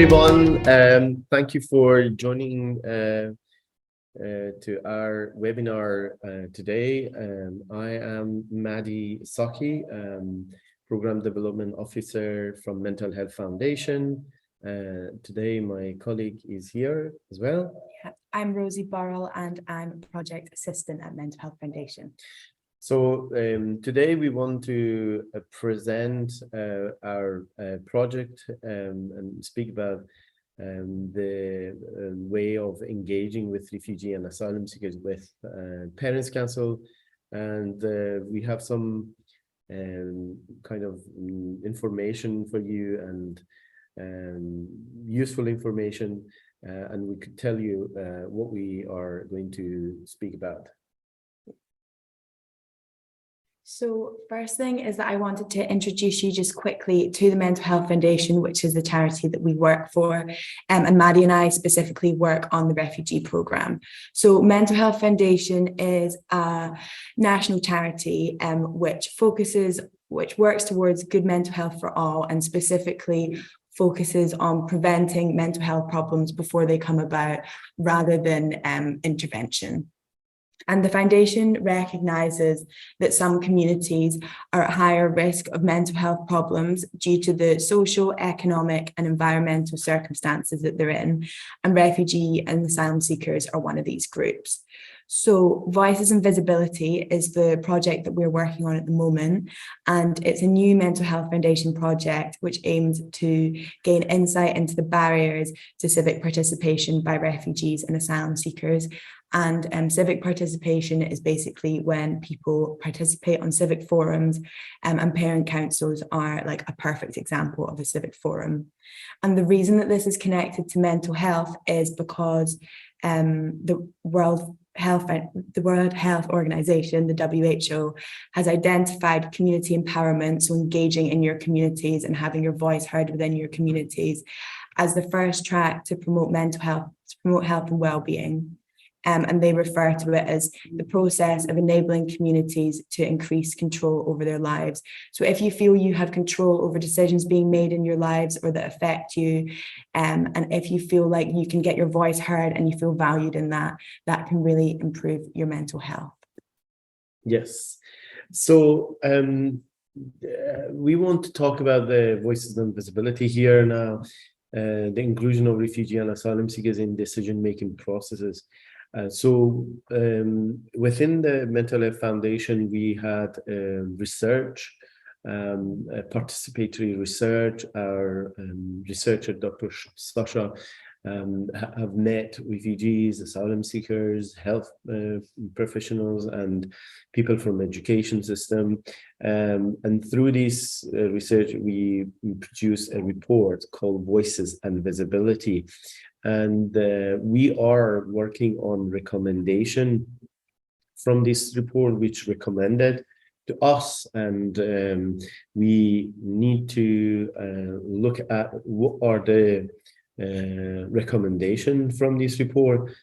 everyone. Thank you for joining to our webinar today. I am Mahdi Saki, Program Development Officer from Mental Health Foundation. Today, my colleague is here as well. Yeah, I'm Rosie Burrell, and I'm Project Assistant at Mental Health Foundation. So today we want to present our project and speak about the way of engaging with refugee and asylum seekers with Parents Council, and we have some kind of information for you and useful information, and we could tell you what we are going to speak about. So first thing is that I wanted to introduce you just quickly to the Mental Health Foundation, which is the charity that we work for. And Mahdi and I specifically work on the refugee programme. So Mental Health Foundation is a national charity which works towards good mental health for all, and specifically focuses on preventing mental health problems before they come about rather than intervention. And the foundation recognises that some communities are at higher risk of mental health problems due to the social, economic and environmental circumstances that they're in, and refugee and asylum seekers are one of these groups. So Voices and Visibility is the project that we're working on at the moment, and it's a new Mental Health Foundation project which aims to gain insight into the barriers to civic participation by refugees and asylum seekers. And civic participation is basically when people participate on civic forums, and parent councils are like a perfect example of a civic forum. And the reason that this is connected to mental health is because the World Health Organization, the WHO, has identified community empowerment, so engaging in your communities and having your voice heard within your communities, as the first track to promote mental health, to promote health and well-being. And they refer to it as the process of enabling communities to increase control over their lives. So if you feel you have control over decisions being made in your lives or that affect you, and if you feel like you can get your voice heard and you feel valued in that, that can really improve your mental health. Yes. So we want to talk about the voices and visibility here now, the inclusion of refugee and asylum seekers in decision-making processes. So within the Mental Health Foundation, we had research, participatory research. Our researcher, Dr. Sasha, have met refugees, asylum seekers, health professionals, and people from education system. And through this research, we produced a report called Voices and Visibility. And we are working on recommendation from this report, which recommended to us, and we need to look at what are the recommendation from this report.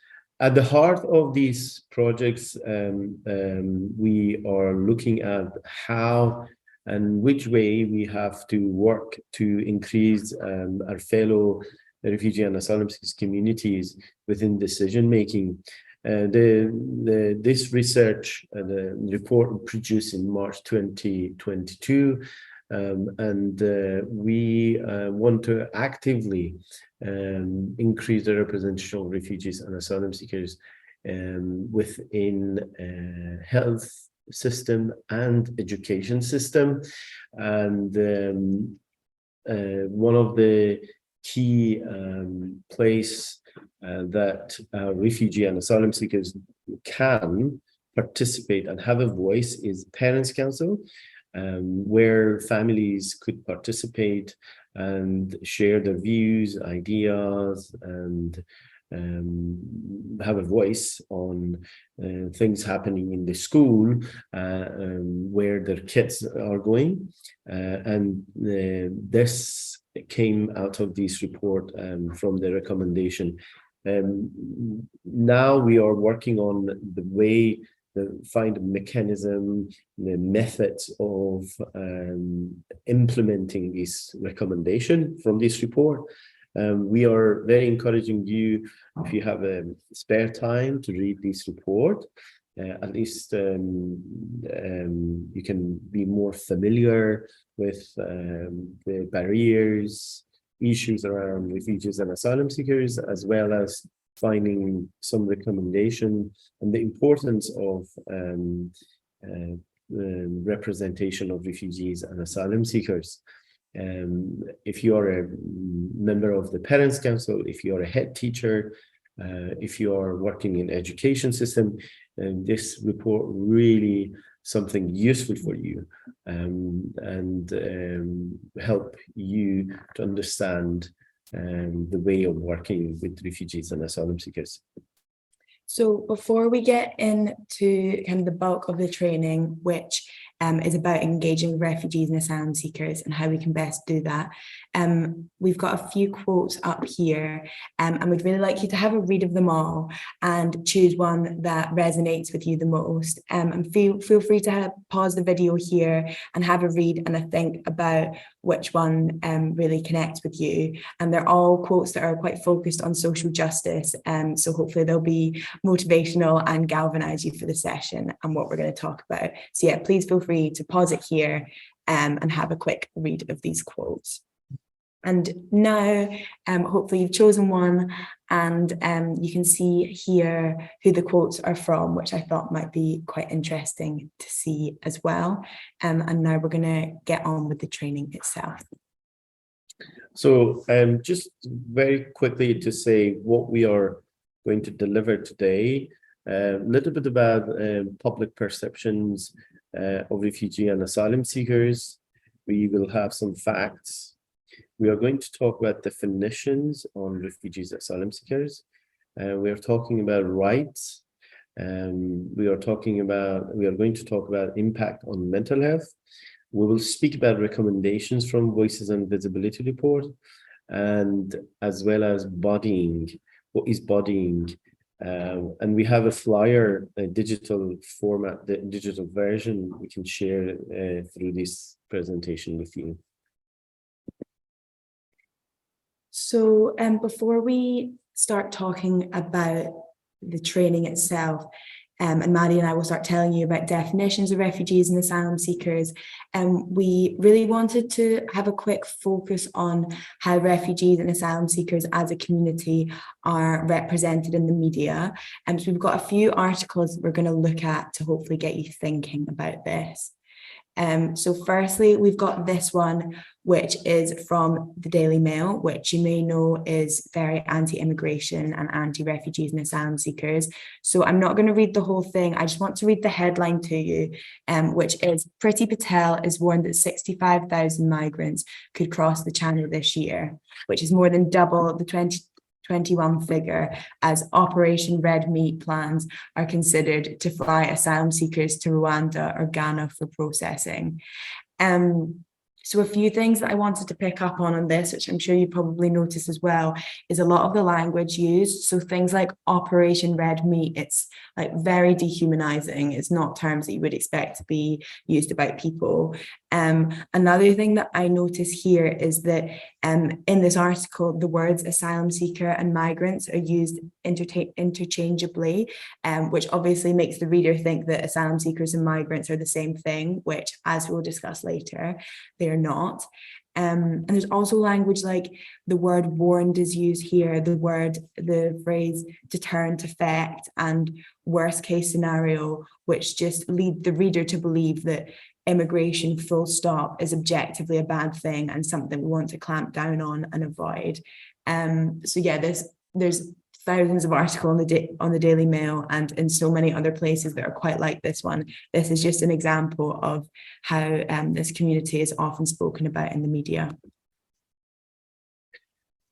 At the heart of these projects, we are looking at how and which way we have to work to increase our fellow refugee and asylum seekers communities within decision making. This research, the report produced in March 2022, and we want to actively increase the representation of refugees and asylum seekers within health system and education system. And one of the key place that refugee and asylum seekers can participate and have a voice is Parents Council, where families could participate and share their views, ideas, and have a voice on things happening in the school where their kids are going. And this came out of this report from the recommendation. Now we are working on the way find a mechanism, the methods of implementing this recommendation from this report. We are very encouraging you, if you have a spare time, to read this report. At least you can be more familiar with the barriers, issues around refugees and asylum seekers, as well as finding some recommendation and the importance of representation of refugees and asylum seekers. If you are a member of the Parents Council, if you are a head teacher, if you are working in education system, this report really something useful for you, and help you to understand the way of working with refugees and asylum seekers. So before we get into kind of the bulk of the training, which is about engaging with refugees and asylum seekers and how we can best do that, we've got a few quotes up here, and we'd really like you to have a read of them all and choose one that resonates with you the most. And feel free to pause the video here and have a read and a think about which one really connects with you. And they're all quotes that are quite focused on social justice, so hopefully they'll be motivational and galvanize you for the session and what we're going to talk about. So yeah, please feel free to pause it here and have a quick read of these quotes. And now, hopefully you've chosen one, and you can see here who the quotes are from, which I thought might be quite interesting to see as well. And now we're going to get on with the training itself. So just very quickly to say what we are going to deliver today, a little bit about public perceptions of refugee and asylum seekers. We will have some facts. We are going to talk about definitions on refugees, asylum seekers. We are talking about rights. We are going to talk about impact on mental health. We will speak about recommendations from Voices and Visibility Report, and as well as bodying. What is bodying? And we have a flyer, a digital format, the digital version we can share through this presentation with you. So before we start talking about the training itself, and Mahdi and I will start telling you about definitions of refugees and asylum seekers, we really wanted to have a quick focus on how refugees and asylum seekers as a community are represented in the media. And so we've got a few articles that we're going to look at to hopefully get you thinking about this. So firstly, we've got this one, which is from the Daily Mail, which you may know is very anti-immigration and anti-refugees and asylum seekers. So I'm not going to read the whole thing. I just want to read the headline to you, which is Priti Patel is warned that 65,000 migrants could cross the channel this year, which is more than double the 2021 figure, as Operation Red Meat plans are considered to fly asylum seekers to Rwanda or Ghana for processing. So a few things that I wanted to pick up on this, which I'm sure you probably noticed as well, is a lot of the language used. So things like Operation Red Meat, it's like very dehumanizing. It's not terms that you would expect to be used about people. Another thing that I notice here is that in this article, the words asylum seeker and migrants are used interchangeably, which obviously makes the reader think that asylum seekers and migrants are the same thing, which, as we'll discuss later, they are not. And there's also language like the word warned is used here, the phrase deterrent effect and worst case scenario, which just lead the reader to believe that immigration full stop is objectively a bad thing and something we want to clamp down on and avoid. So yeah, there's thousands of articles on the Daily Mail and in so many other places that are quite like this one. This is just an example of how this community is often spoken about in the media.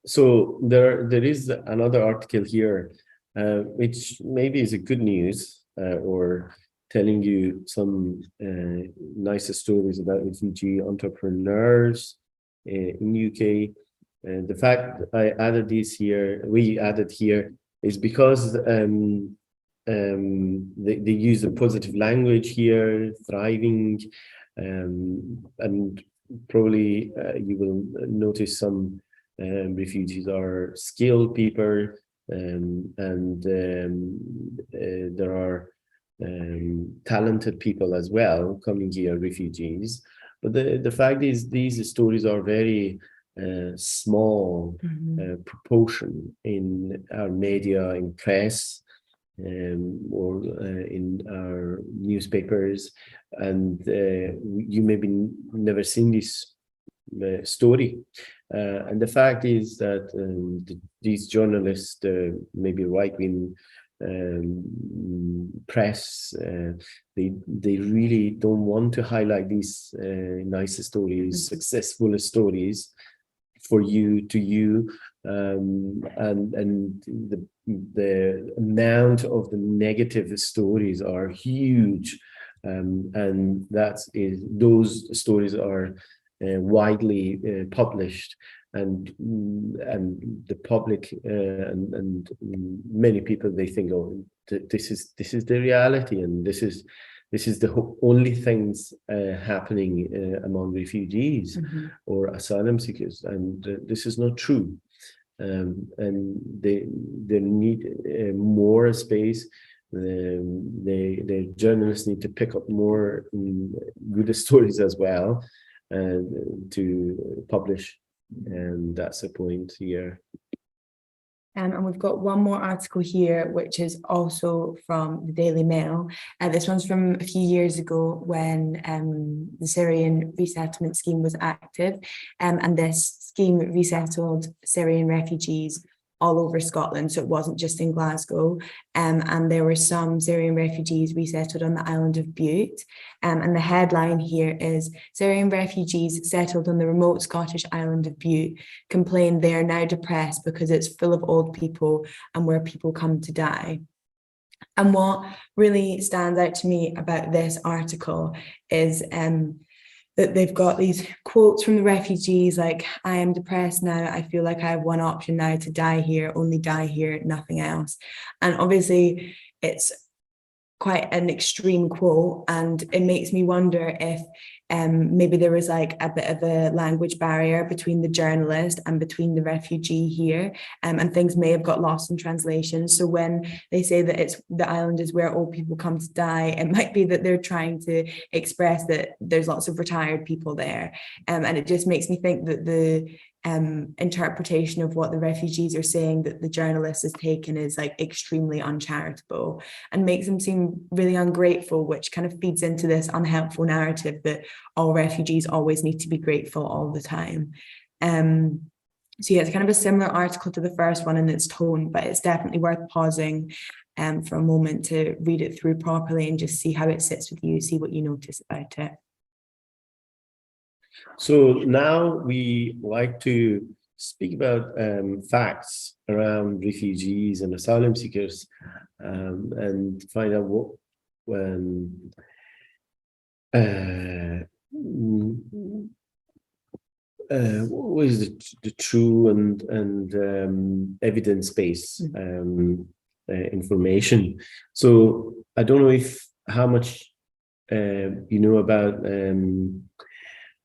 So there is another article here, which maybe is a good news, or telling you some nice stories about refugee entrepreneurs in UK. The fact I added we added here is because they use a positive language here, thriving, and probably you will notice some refugees are skilled people, and there are talented people as well coming here, refugees. But the fact is, these stories are very small proportion in our media, in press, or in our newspapers, and you maybe never seen this story. And the fact is that these journalists, maybe right-wing press, they really don't want to highlight these nice stories, successful stories for you, and the amount of the negative stories are huge, and those stories are widely published, and the public and many people, they think, oh, this is the reality, and this is the only things happening among refugees or asylum seekers, and this is not true. And they need more space. The journalists need to pick up more good stories as well, to publish, and that's the point here. And we've got one more article here, which is also from the Daily Mail. This one's from a few years ago when the Syrian resettlement scheme was active, and this scheme resettled Syrian refugees all over Scotland, so it wasn't just in Glasgow, and there were some Syrian refugees resettled on the island of Bute, and the headline here is Syrian refugees settled on the remote Scottish island of Bute complain they are now depressed because it's full of old people and where people come to die. And what really stands out to me about this article is that they've got these quotes from the refugees like, I am depressed now, I feel like I have one option now, to die here, only die here, nothing else. And obviously it's quite an extreme quote, and it makes me wonder if maybe there was like a bit of a language barrier between the journalist and between the refugee here, and things may have got lost in translation. So when they say that it's the island is where old people come to die, it might be that they're trying to express that there's lots of retired people there, and it just makes me think that the interpretation of what the refugees are saying that the journalist has taken is like extremely uncharitable and makes them seem really ungrateful, which kind of feeds into this unhelpful narrative that all refugees always need to be grateful all the time. So yeah, it's kind of a similar article to the first one in its tone, but it's definitely worth pausing for a moment to read it through properly and just see how it sits with you, see what you notice about it. So now we like to speak about facts around refugees and asylum seekers, and find out what is the true and evidence-based information. So I don't know how much you know about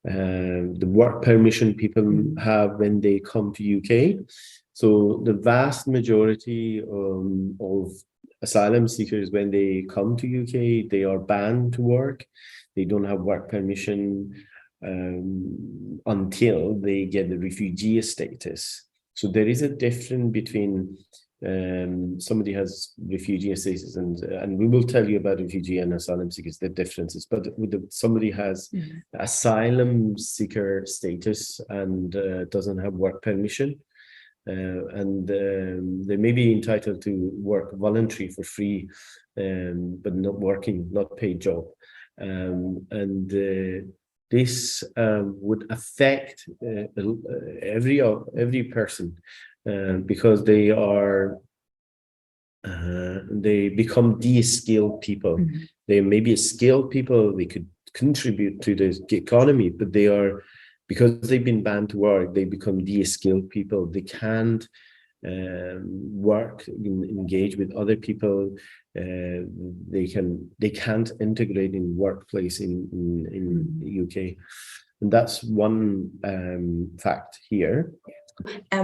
the work permission people have when they come to UK. So the vast majority of asylum seekers, when they come to UK, they are banned to work. They don't have work permission until they get the refugee status. So there is a difference between somebody has refugee status, and we will tell you about refugee and asylum seekers, the differences. But somebody has asylum seeker status and doesn't have work permission, and they may be entitled to work voluntary for free, but not paid job, and this would affect every person. Because they become de-skilled people. They may be skilled people, they could contribute to the economy, but because they've been banned to work, they become de-skilled people. They can't work, engage with other people. They can't integrate in workplace in the UK. And that's one fact here.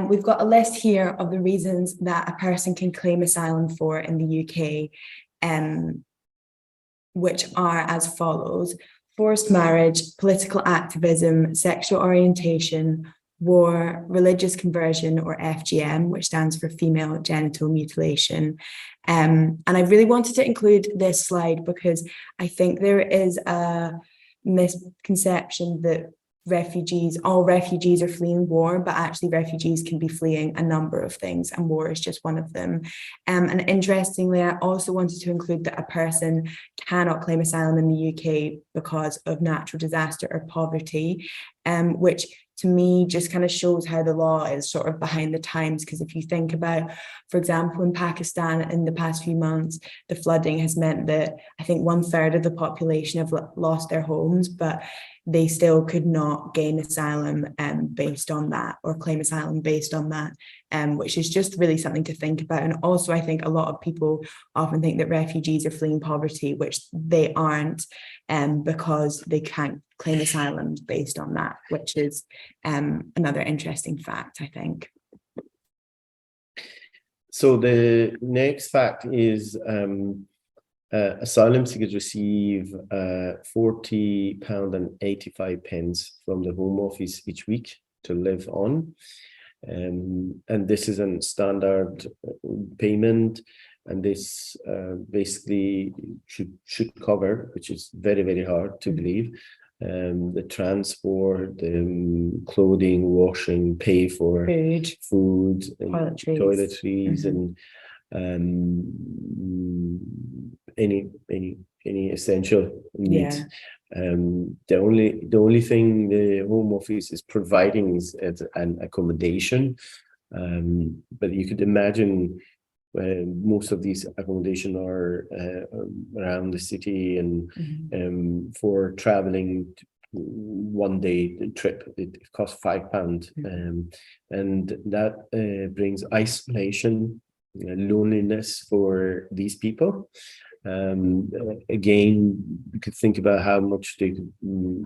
We've got a list here of the reasons that a person can claim asylum for in the UK, which are as follows: forced marriage, political activism, sexual orientation, war, religious conversion, or FGM, which stands for female genital mutilation. And I really wanted to include this slide because I think there is a misconception that all refugees are fleeing war, but actually refugees can be fleeing a number of things, and war is just one of them. And interestingly, I also wanted to include that a person cannot claim asylum in the UK because of natural disaster or poverty, which to me just kind of shows how the law is sort of behind the times. Because if you think about, for example, in Pakistan in the past few months, the flooding has meant that I think 1/3 of the population have lost their homes, but they still could not gain asylum based on that, or claim asylum based on that, which is just really something to think about. And also, I think a lot of people often think that refugees are fleeing poverty, which they aren't, because they can't claim asylum based on that, which is another interesting fact, I think. So the next fact is asylum seekers receive £40.85 from the Home Office each week to live on. And this is a standard payment, and this basically should cover, which is very, very hard to believe, the transport, clothing, washing, pay for food and toiletries, and any essential needs. The only thing the Home Office is providing is an accommodation, but you could imagine most of these accommodation are around the city, and for traveling one day trip it costs £5, and that brings isolation, loneliness for these people. Again, you could think about how much they could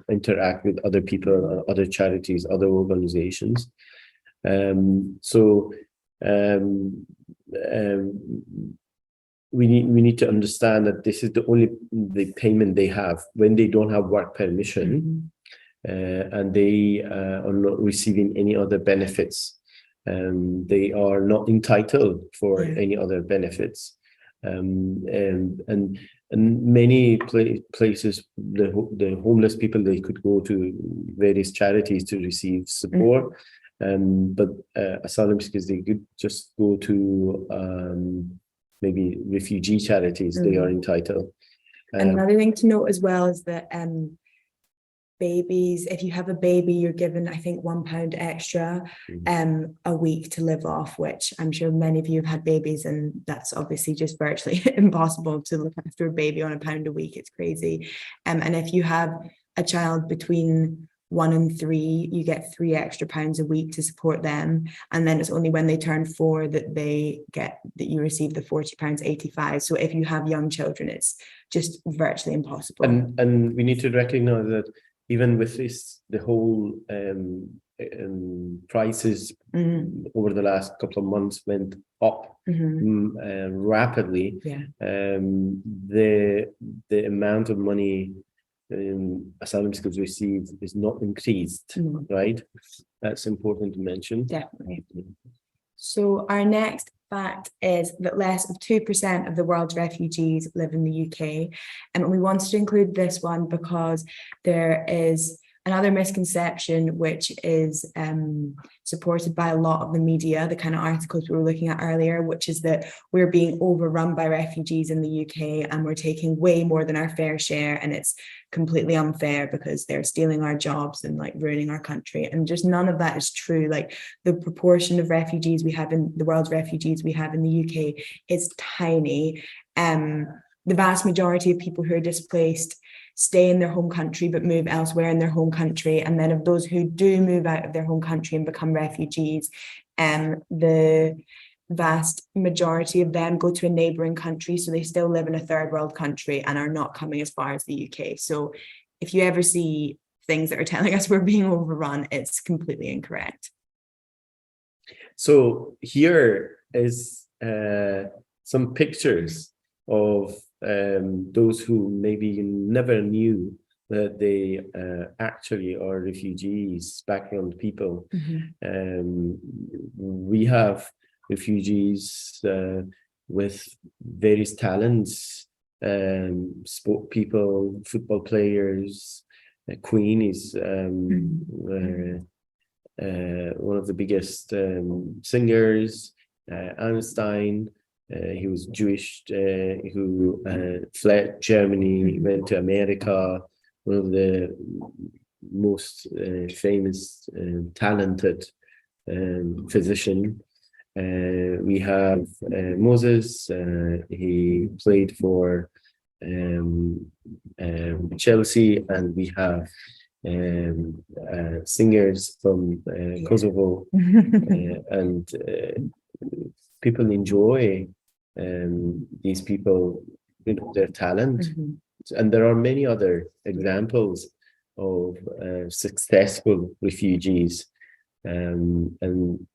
interact with other people, other charities, other organizations. We need to understand that this is the payment they have when they don't have work permission, and they are not receiving any other benefits. They are not entitled for any other benefits. And many places, the homeless people, they could go to various charities to receive support, but asylum seekers, they could just go to maybe refugee charities. They are entitled. Another thing to note as well is that babies, if you have a baby, you're given, I think, £1 extra a week to live off, which I'm sure many of you have had babies, and that's obviously just virtually impossible to look after a baby on £1 a week. It's crazy. And if you have a child between 1 and 3, you get £3 extra a week to support them, and then it's only when they turn 4 that you receive the £40.85. So if you have young children, it's just virtually impossible. And we need to recognize that even with this, the whole prices over the last couple of months went up rapidly. The amount of money asylum seekers receive is not increased, right? That's important to mention. Definitely. So our next fact is that less of 2% of the world's refugees live in the UK. And we wanted to include this one because there is another misconception, which is supported by a lot of the media, the kind of articles we were looking at earlier, which is that we're being overrun by refugees in the UK and we're taking way more than our fair share, and it's completely unfair because they're stealing our jobs and like ruining our country. And just none of that is true. Like, the proportion of refugees we have in the world's refugees we have in the UK is tiny. The vast majority of people who are displaced stay in their home country but move elsewhere in their home country, and then of those who do move out of their home country and become refugees, the vast majority of them go to a neighbouring country, so they still live in a third world country and are not coming as far as the UK. So if you ever see things that are telling us we're being overrun, it's completely incorrect. So here is some pictures of those who maybe never knew that they actually are refugees, background people. We have refugees with various talents, sport people, football players. Queen is one of the biggest singers. Einstein, he was Jewish, who fled Germany, went to America. One of the most famous, talented physician. We have Moses. He played for Chelsea, and we have singers from Kosovo, and people enjoy these people, their talent. And there are many other examples of successful refugees, and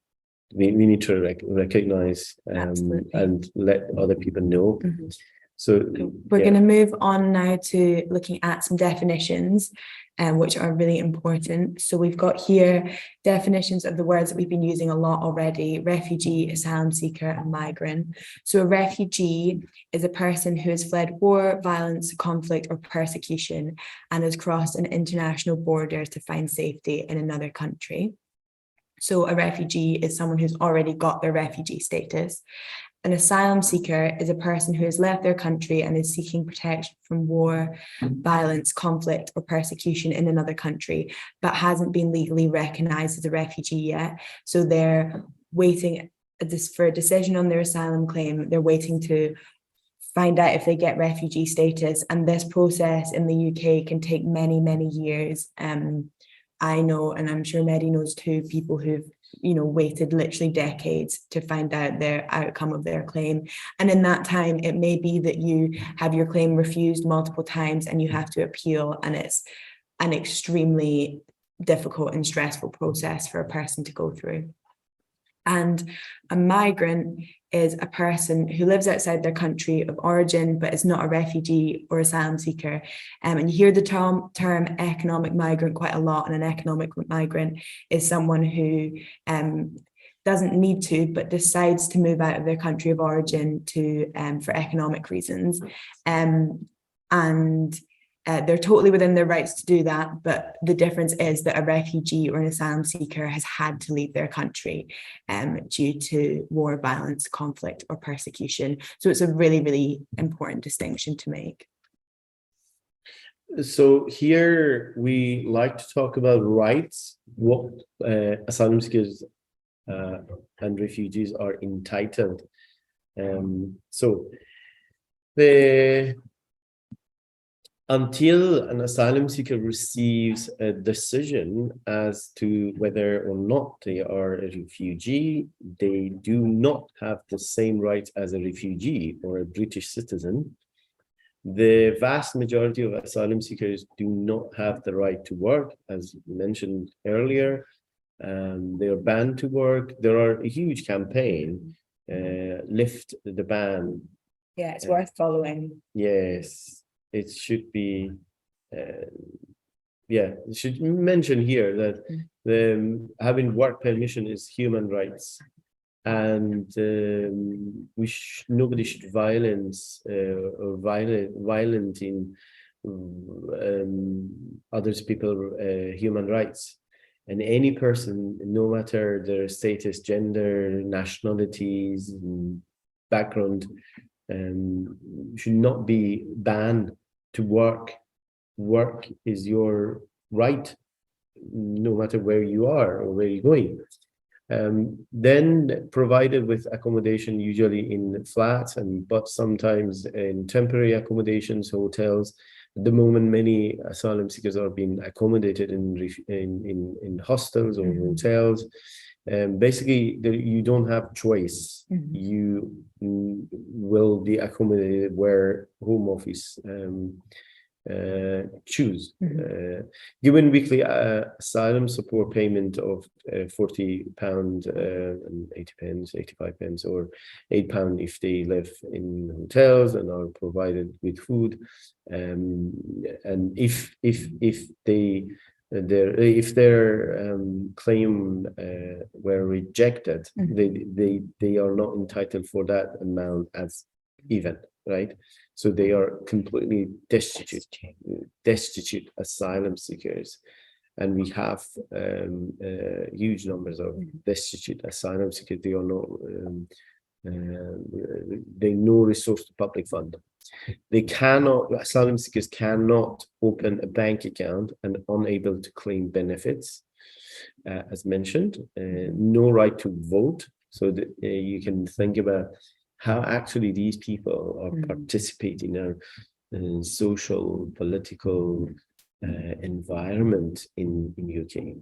we need to recognize and let other people know. So we're going to move on now to looking at some definitions, which are really important. So we've got here definitions of the words that we've been using a lot already: refugee, asylum seeker, and migrant. So a refugee is a person who has fled war, violence, conflict, or persecution and has crossed an international border to find safety in another country. So a refugee is someone who's already got their refugee status. An asylum seeker is a person who has left their country and is seeking protection from war, violence, conflict, or persecution in another country, but hasn't been legally recognised as a refugee yet. So they're waiting for a decision on their asylum claim. They're waiting to find out if they get refugee status. And this process in the UK can take many, many years. I know, and I'm sure Mahdi knows too, people who've waited literally decades to find out their outcome of their claim. And in that time, it may be that you have your claim refused multiple times and you have to appeal, and it's an extremely difficult and stressful process for a person to go through. And a migrant is a person who lives outside their country of origin, but is not a refugee or asylum seeker. And you hear the term economic migrant quite a lot. And an economic migrant is someone who doesn't need to, but decides to move out of their country of origin for economic reasons. They're totally within their rights to do that, but the difference is that a refugee or an asylum seeker has had to leave their country due to war, violence, conflict, or persecution. So it's a really, really important distinction to make. So here we like to talk about rights, what asylum seekers and refugees are entitled. Until an asylum seeker receives a decision as to whether or not they are a refugee, they do not have the same rights as a refugee or a British citizen. The vast majority of asylum seekers do not have the right to work, as mentioned earlier. They are banned to work. There are a huge campaign, lift the ban. Yeah, it's worth following. Yes. It should be, it should mention here that having work permission is human rights, and nobody should violence or violenting others people human rights. And any person, no matter their status, gender, nationalities, background, should not be banned to work. Work is your right, no matter where you are or where you're going. Then provided with accommodation, usually in flats, but sometimes in temporary accommodations, hotels. At the moment, many asylum seekers are being accommodated in hostels or hotels. Basically, you don't have choice. You will be accommodated where home office choose. Given weekly asylum support payment of £40 and 80 pence, 85 pence, or £8 if they live in hotels and are provided with food, and if their claim were rejected, they are not entitled for that amount as even, right? So they are completely destitute asylum seekers, and we have huge numbers of destitute asylum seekers. They are not they no resource to public fund. Asylum seekers cannot open a bank account and unable to claim benefits, as mentioned. No right to vote, so that you can think about how actually these people are participating in social, political environment in UK.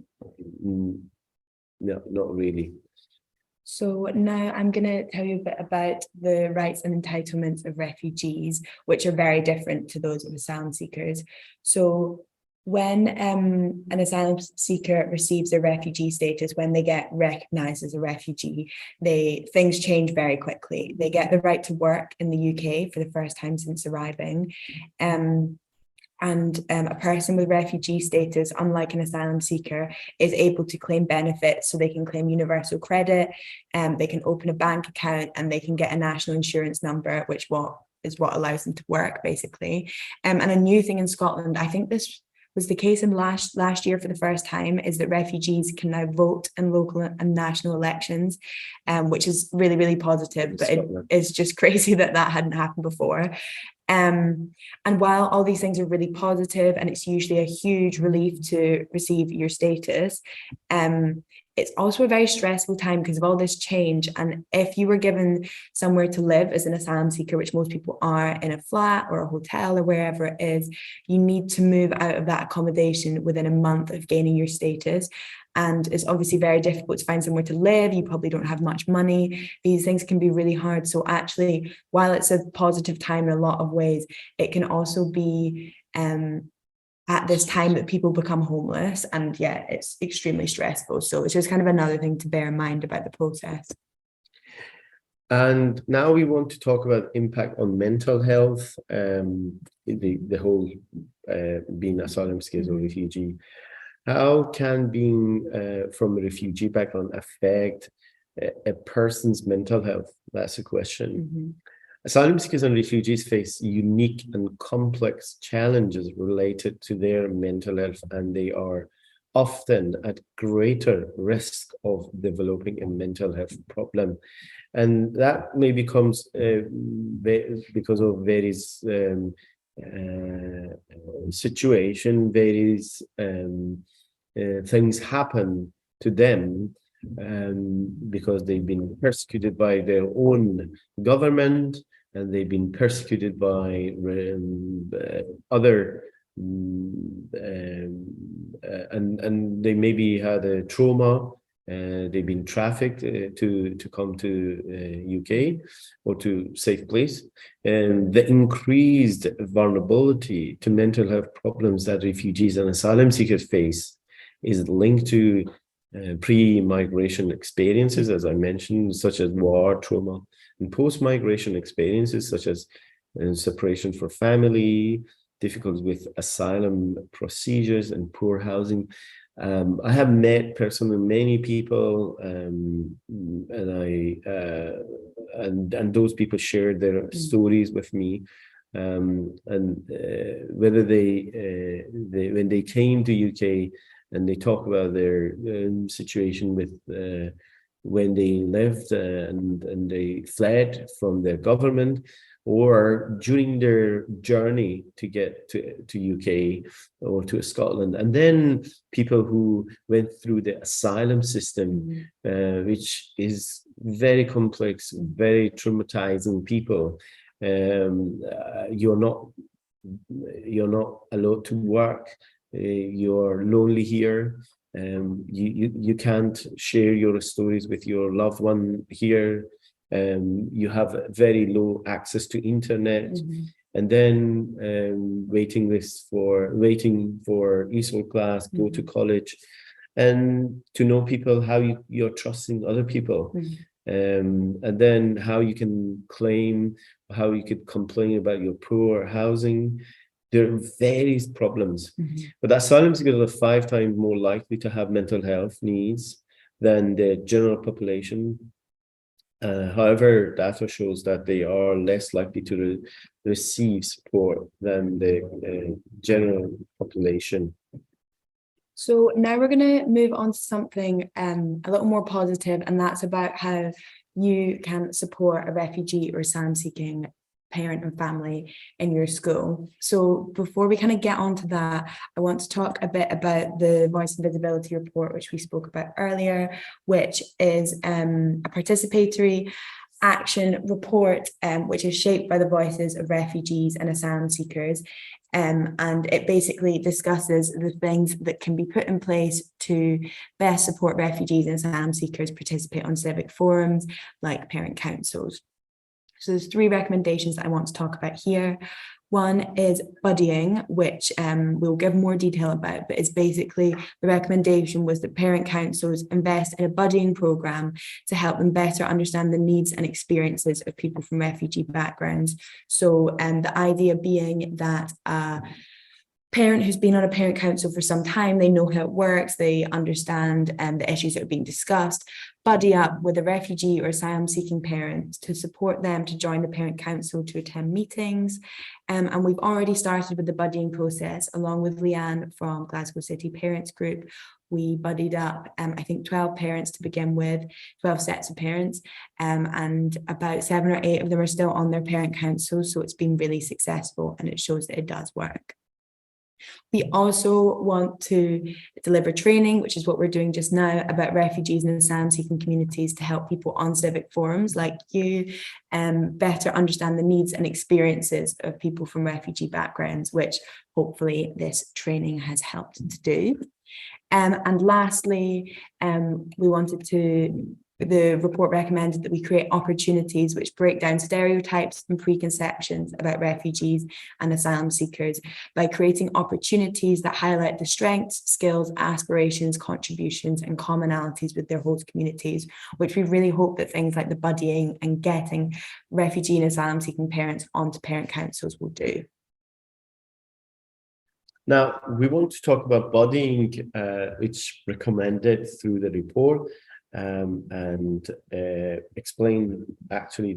No, not really. So now I'm going to tell you a bit about the rights and entitlements of refugees, which are very different to those of asylum seekers. So when an asylum seeker receives their refugee status, when they get recognised as a refugee, things change very quickly. They get the right to work in the UK for the first time since arriving. And a person with refugee status, unlike an asylum seeker, is able to claim benefits. So they can claim universal credit, they can open a bank account, and they can get a national insurance number, which is what allows them to work, basically. And a new thing in Scotland, I think this was the case in last year for the first time, is that refugees can now vote in local and national elections, which is really, really positive. But it's just crazy that hadn't happened before. And while all these things are really positive, and it's usually a huge relief to receive your status, it's also a very stressful time because of all this change. And if you were given somewhere to live as an asylum seeker, which most people are, in a flat or a hotel or wherever it is, you need to move out of that accommodation within a month of gaining your status. And it's obviously very difficult to find somewhere to live. You probably don't have much money. These things can be really hard. So actually, while it's a positive time in a lot of ways, it can also be at this time that people become homeless. And yeah, it's extremely stressful. So it's just kind of another thing to bear in mind about the process. And now we want to talk about impact on mental health, the whole being asylum seekers or refugee. How can being from a refugee background affect a person's mental health? That's a question. Asylum seekers and refugees face unique and complex challenges related to their mental health, and they are often at greater risk of developing a mental health problem. And that maybe comes because of various situation, various things happen to them because they've been persecuted by their own government, and they've been persecuted by other and they maybe had a trauma. They've been trafficked to come to UK or to safe place. And the increased vulnerability to mental health problems that refugees and asylum seekers face is linked to pre-migration experiences, as I mentioned, such as war, trauma, and post-migration experiences such as separation from family, difficulties with asylum procedures, and poor housing. I have met personally many people, and those people shared their stories with me, and whether they when they came to UK and they talk about their situation with when they left and they fled from their government, or during their journey to get to UK or to Scotland. And then people who went through the asylum system, which is very complex, very traumatizing people. You're not allowed to work. You're lonely here. You can't share your stories with your loved one here. You have very low access to internet. and then waiting for ESOL class, go to college, and to know people, how you're trusting other people, and then how you can claim, how you could complain about your poor housing. There are various problems, but asylum seekers are 5 times more likely to have mental health needs than the general population. However, data shows that they are less likely to receive support than the general population. So now we're going to move on to something a little more positive, and that's about how you can support a refugee or asylum-seeking parent and family in your school. So before we kind of get onto that, I want to talk a bit about the Voice and Visibility report, which we spoke about earlier, which is a participatory action report, which is shaped by the voices of refugees and asylum seekers. And it basically discusses the things that can be put in place to best support refugees and asylum seekers participate on civic forums like parent councils. So there's 3 recommendations that I want to talk about here. One is buddying, which we'll give more detail about, but it's basically the recommendation was that parent councils invest in a buddying program to help them better understand the needs and experiences of people from refugee backgrounds. So the idea being that parent who's been on a parent council for some time, they know how it works, they understand the issues that are being discussed, buddy up with a refugee or asylum seeking parent to support them to join the parent council to attend meetings. And we've already started with the buddying process along with Leanne from Glasgow City Parents Group. We buddied up, I think 12 parents to begin with, 12 sets of parents, and about 7 or 8 of them are still on their parent council. So it's been really successful and it shows that it does work. We also want to deliver training, which is what we're doing just now, about refugees and asylum-seeking communities to help people on civic forums like you better understand the needs and experiences of people from refugee backgrounds, which hopefully this training has helped to do. And lastly, the report recommended that we create opportunities which break down stereotypes and preconceptions about refugees and asylum seekers by creating opportunities that highlight the strengths, skills, aspirations, contributions, and commonalities with their host communities, which we really hope that things like the buddying and getting refugee and asylum seeking parents onto parent councils will do. Now, we want to talk about buddying, which recommended through the report, and explain actually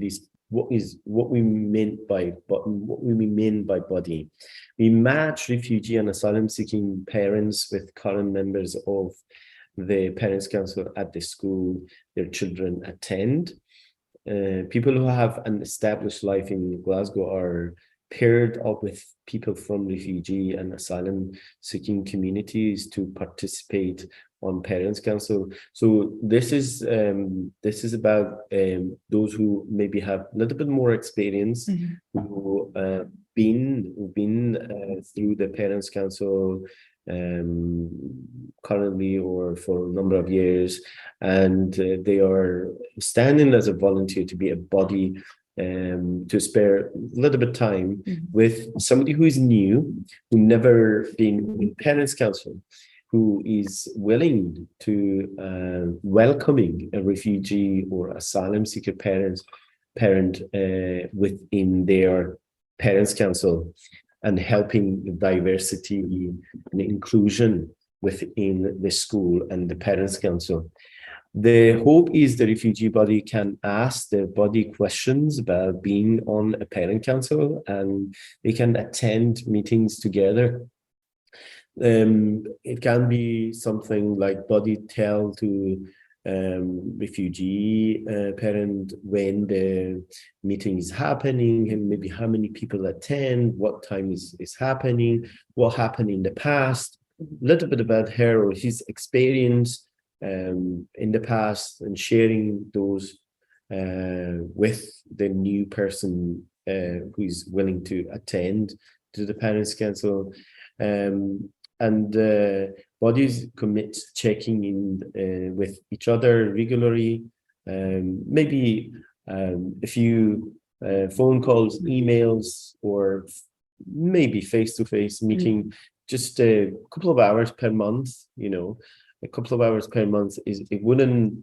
what we mean by buddying. We match refugee and asylum-seeking parents with current members of the Parents Council at the school their children attend. People who have an established life in Glasgow are paired up with people from refugee and asylum seeking communities to participate on Parents Council. So this is about those who maybe have a little bit more experience, who been through the Parents Council currently or for a number of years, and they are standing as a volunteer to be a body, to spare a little bit of time with somebody who is new, who never been in Parents Council, who is willing to welcoming a refugee or asylum seeker parent within their Parents Council, and helping the diversity and inclusion within the school and the Parents Council. The hope is the refugee body can ask the body questions about being on a parent council, and they can attend meetings together. It can be something like body tell to refugee parent when the meeting is happening, and maybe how many people attend, what time is happening, what happened in the past, a little bit about her or his experience in the past, and sharing those with the new person who is willing to attend to the Parents Council. And bodies commit checking in with each other regularly. Maybe a few phone calls, emails, or maybe face-to-face meeting, just a couple of hours per month, a couple of hours per month it wouldn't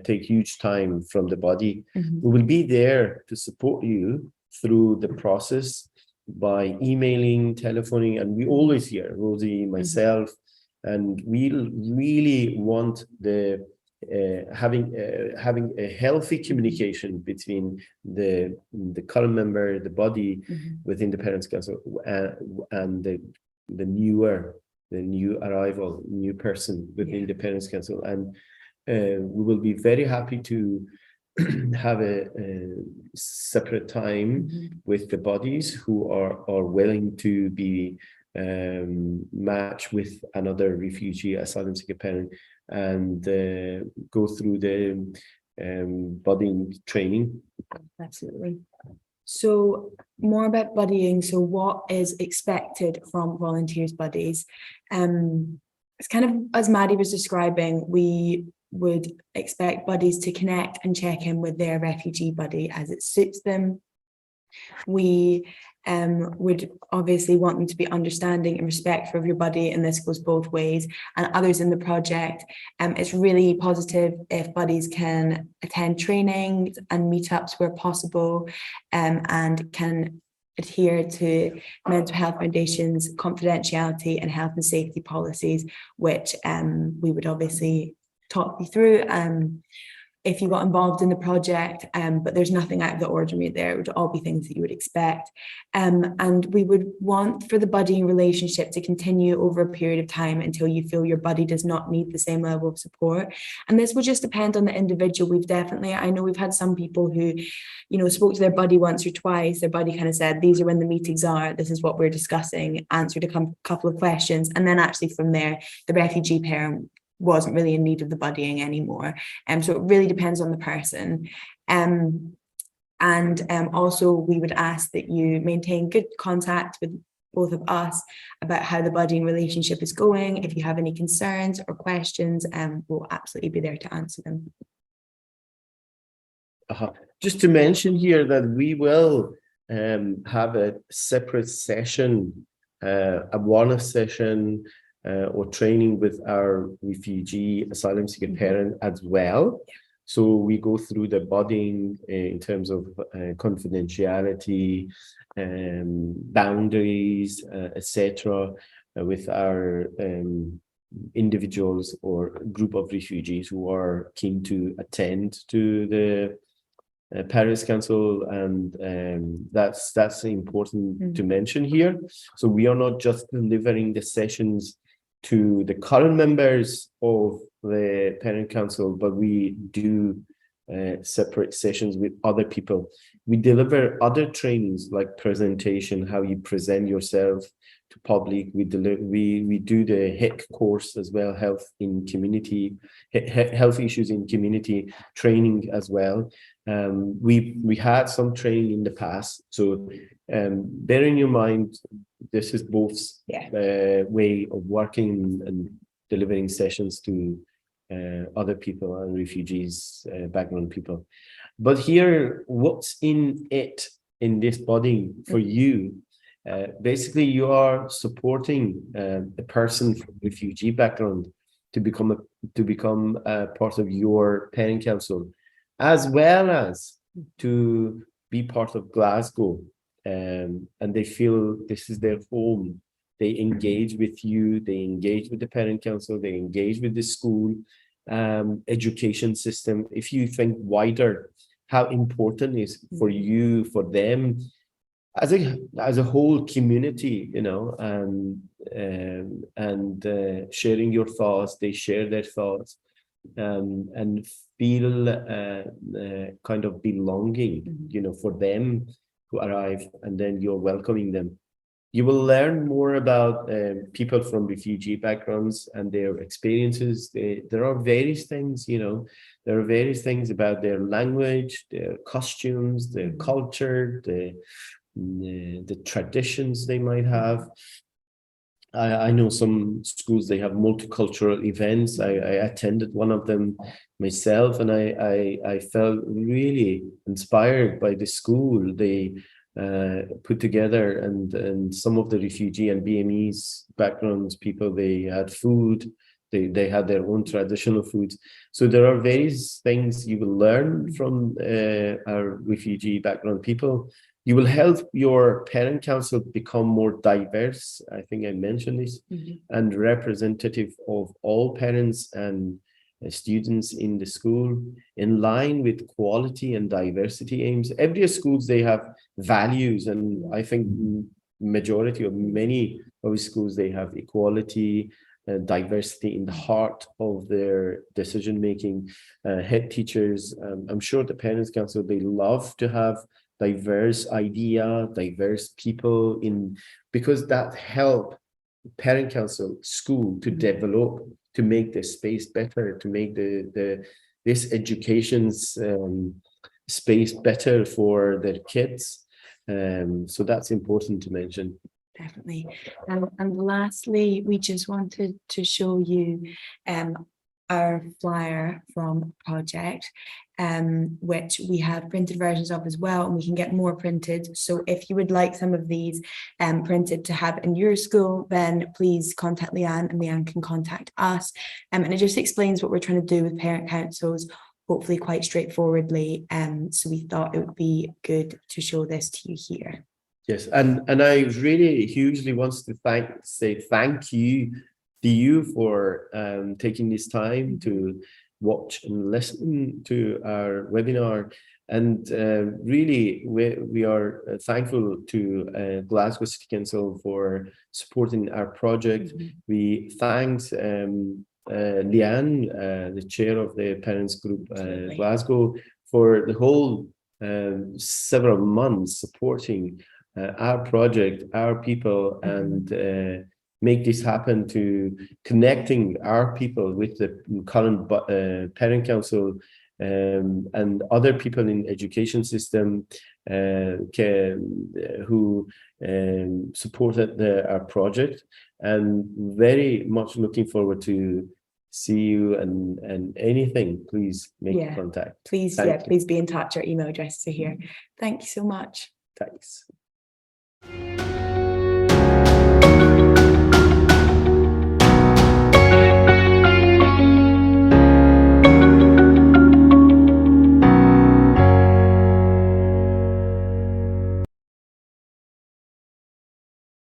take huge time from the body. We will be there to support you through the process by emailing, telephoning, and we always hear, Rosie, myself, and we really want the having a healthy communication between the current member, the body within the Parents Council, and the new arrival, new person within the Parents Council. And we will be very happy to have a separate time with the bodies who are willing to be matched with another refugee asylum seeker parent and go through the buddying training. Absolutely. So more about buddying. So what is expected from volunteers buddies? It's kind of, as Mahdi was describing, we would expect buddies to connect and check in with their refugee buddy as it suits them. We would obviously want them to be understanding and respectful of your buddy, and this goes both ways, and others in the project. It's really positive if buddies can attend trainings and meetups where possible, and can adhere to Mental Health Foundation's confidentiality and health and safety policies, which we would obviously talk you through if you got involved in the project, but there's nothing out of the ordinary there. It would all be things that you would expect. And we would want for the buddying relationship to continue over a period of time until you feel your buddy does not need the same level of support. And this would just depend on the individual. I know we've had some people who, spoke to their buddy once or twice. Their buddy kind of said, these are when the meetings are, this is what we're discussing, answered a couple of questions. And then actually from there, the refugee parent wasn't really in need of the buddying anymore. So it really depends on the person. Also we would ask that you maintain good contact with both of us about how the buddying relationship is going. If you have any concerns or questions, we'll absolutely be there to answer them. Just to mention here that we will have a separate session, a one-off session, or training with our refugee asylum seeker parent as well. So we go through the buddying in terms of confidentiality, boundaries, etc., with our individuals or group of refugees who are keen to attend to the Parents Council, and that's important to mention here. So we are not just delivering the sessions to the current members of the Parent Council, but we do separate sessions with other people. We deliver other trainings like presentation, how you present yourself to public. We do the HIC course as well, health issues in community training as well. We had some training in the past, so bear in your mind this is both way of working and delivering sessions to other people and refugees background people. But here, what's in it in this body for you? Basically, you are supporting a person from refugee background to become a part of your parent council, as well as to be part of Glasgow, and they feel this is their home. They engage with you, they engage with the parent council, they engage with the school, education system. If you think wider, how important it is for you, for them, as a whole community, and sharing your thoughts, they share their thoughts, and feel kind of belonging, for them who arrive, and then you're welcoming them. You will learn more about people from refugee backgrounds and their experiences. There are various things, there are various things about their language, their costumes, their culture, the traditions they might have. I know some schools, they have multicultural events. I attended one of them myself, and I felt really inspired by the school. They put together, and some of the refugee and BMEs backgrounds people, they had food. They had their own traditional foods. So there are various things you will learn from our refugee background people. You will help your parent council become more diverse. I think I mentioned this, and representative of all parents and students in the school, in line with quality and diversity aims. Every schools, they have values, and I think majority of many of schools, they have equality, diversity in the heart of their decision making. Head teachers, I'm sure the parents council, they love to have diverse idea, diverse people in, because that help parent council, school to develop, to make the space better, to make this education's space better for their kids. So that's important to mention. Definitely. And lastly, we just wanted to show you our flyer from project, which we have printed versions of as well, and we can get more printed. So if you would like some of these printed to have in your school, then please contact Leanne, and Leanne can contact us. And it just explains what we're trying to do with parent councils, hopefully quite straightforwardly. So we thought it would be good to show this to you here. Yes, and I really hugely wants to say thank you to you for taking this time to watch and listen to our webinar. And really, we are thankful to Glasgow City Council for supporting our project. We thank Leanne, the chair of the parents group Glasgow, for the whole several months supporting our project, our people, and make this happen, to connecting our people with the current parent council and other people in education system who supported our project, and very much looking forward to see you, and anything, please make contact. Please, please be in touch. Our email addresses are here. Thank you so much. Thanks.